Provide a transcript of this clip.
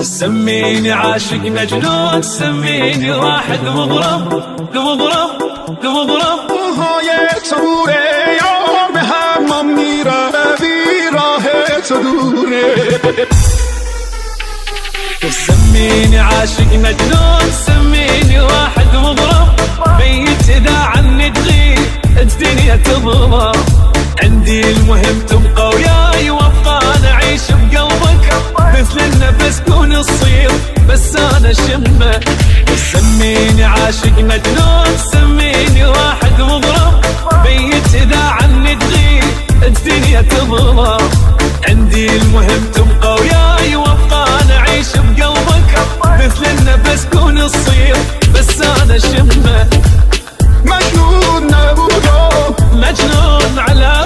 سميني عاشق مجنون، سميني واحد مغرم مغرم مغرم. موهای توره یار به همم میره، بیراه تو دوره. سميني عاشق مجنون، سميني واحد مغرم. ميت اذا عني تغيب الدنيا تظلم. عندي المهم تبقى وياي وابقى انا اعيش بقلبك، مثل النفس كون الصيف بس انا شمه. سميني عاشق مجنون، سميني واحد مغرم. ميت اذا عني تغيب الدنيا تظلم. عندي المهم تبقى وياي وابقى انا اعيش بقلبك، مثل النفس كون الصيف بس انا شمه. مجنون نبودم، مجنون على